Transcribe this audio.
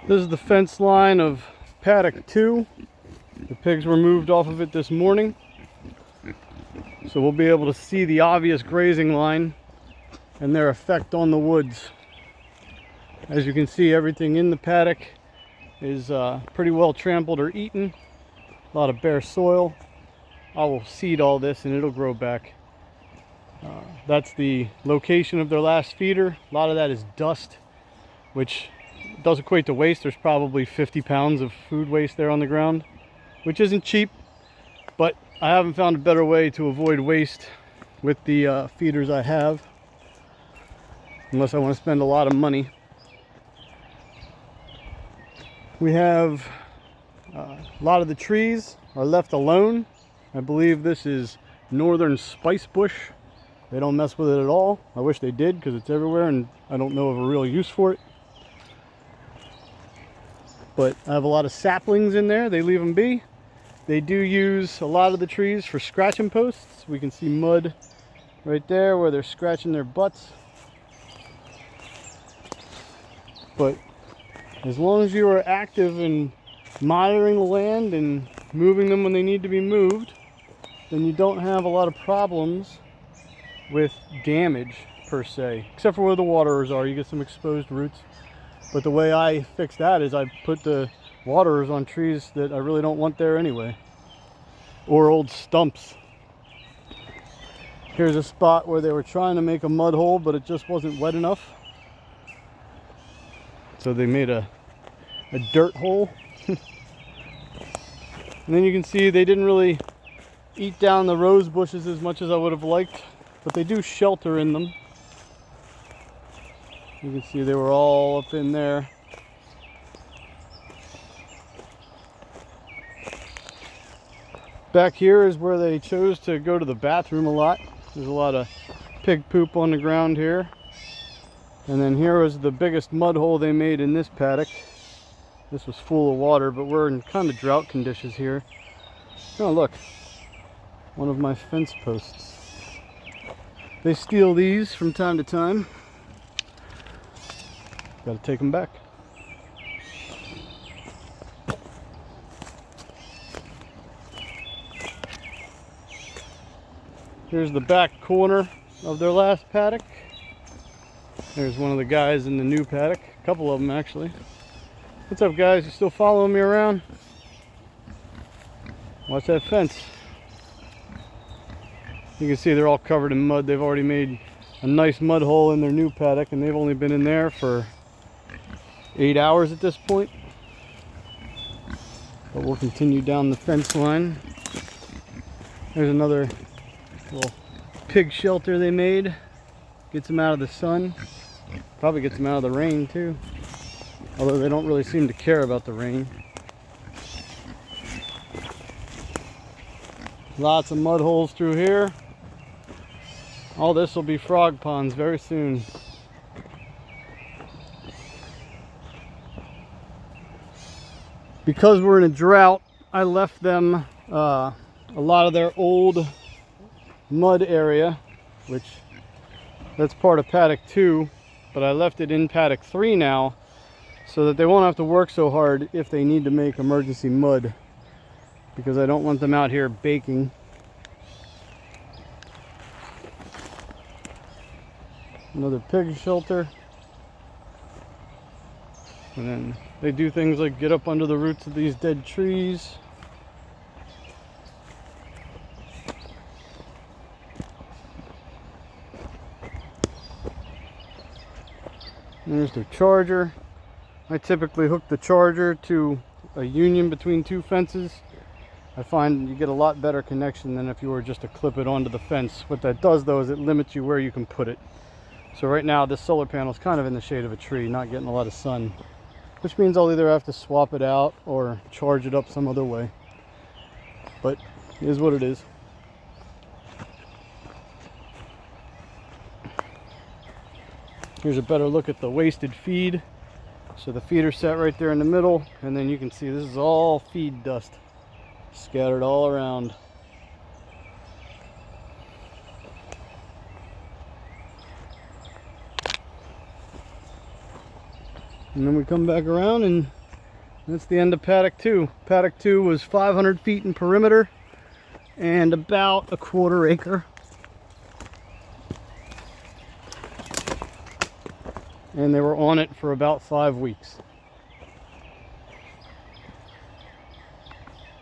This is the fence line of Paddock 2. The pigs were moved off of it this morning. So we'll be able to see the obvious grazing line and their effect on the woods. As you can see, everything in the paddock is pretty well trampled or eaten. A lot of bare soil. I will seed all this and it'll grow back. That's the location of their last feeder. A lot of that is dust, which does equate to waste. There's probably 50 pounds of food waste there on the ground, which isn't cheap, but I haven't found a better way to avoid waste with the feeders I have, unless I want to spend a lot of money. We have a lot of the trees are left alone. I believe this is northern spice bush. They don't mess with it at all. I wish they did, because it's everywhere and I don't know of a real use for it. But I have a lot of saplings in there. They leave them be. They do use a lot of the trees for scratching posts. We can see mud right there where they're scratching their butts. But as long as you are active in monitoring the land and moving them when they need to be moved, then you don't have a lot of problems with damage per se, except for where the waterers are. You get some exposed roots. But the way I fix that is I put the waterers on trees that I really don't want there anyway, or old stumps. Here's a spot where they were trying to make a mud hole, but it just wasn't wet enough, so they made a dirt hole. And then you can see they didn't really eat down the rose bushes as much as I would have liked, but they do shelter in them. You can see they were all up in there. Back here is where they chose to go to the bathroom a lot. There's a lot of pig poop on the ground here. And then here was the biggest mud hole they made in this paddock. This was full of water, but we're in kind of drought conditions here. Oh, look, one of my fence posts. They steal these from time to time. Got to take them back. Here's the back corner of their last paddock. There's one of the guys in the new paddock. A couple of them actually. What's up, guys? You still following me around? Watch that fence. You can see they're all covered in mud. They've already made a nice mud hole in their new paddock, and they've only been in there for 8 hours at this point. But we'll continue down the fence line. There's another little pig shelter they made. Gets them out of the sun. Probably gets them out of the rain too. Although they don't really seem to care about the rain. Lots of mud holes through here. All this will be frog ponds very soon. Because we're in a drought, I left them a lot of their old mud area, which that's part of Paddock 2, but I left it in Paddock 3 now, so that they won't have to work so hard if they need to make emergency mud, because I don't want them out here baking. Another pig shelter. And then they do things like get up under the roots of these dead trees. There's their charger. I typically hook the charger to a union between two fences. I find you get a lot better connection than if you were just to clip it onto the fence. What that does though is it limits you where you can put it. So right now this solar panel is kind of in the shade of a tree, not getting a lot of sun, which means I'll either have to swap it out or charge it up some other way. But it is what it is. Here's a better look at the wasted feed. So the feeder set right there in the middle, and then you can see this is all feed dust scattered all around. And then we come back around and That's the end of Paddock 2. Paddock 2 was 500 feet in perimeter and about a 1/4 acre. And they were on it for about 5 weeks.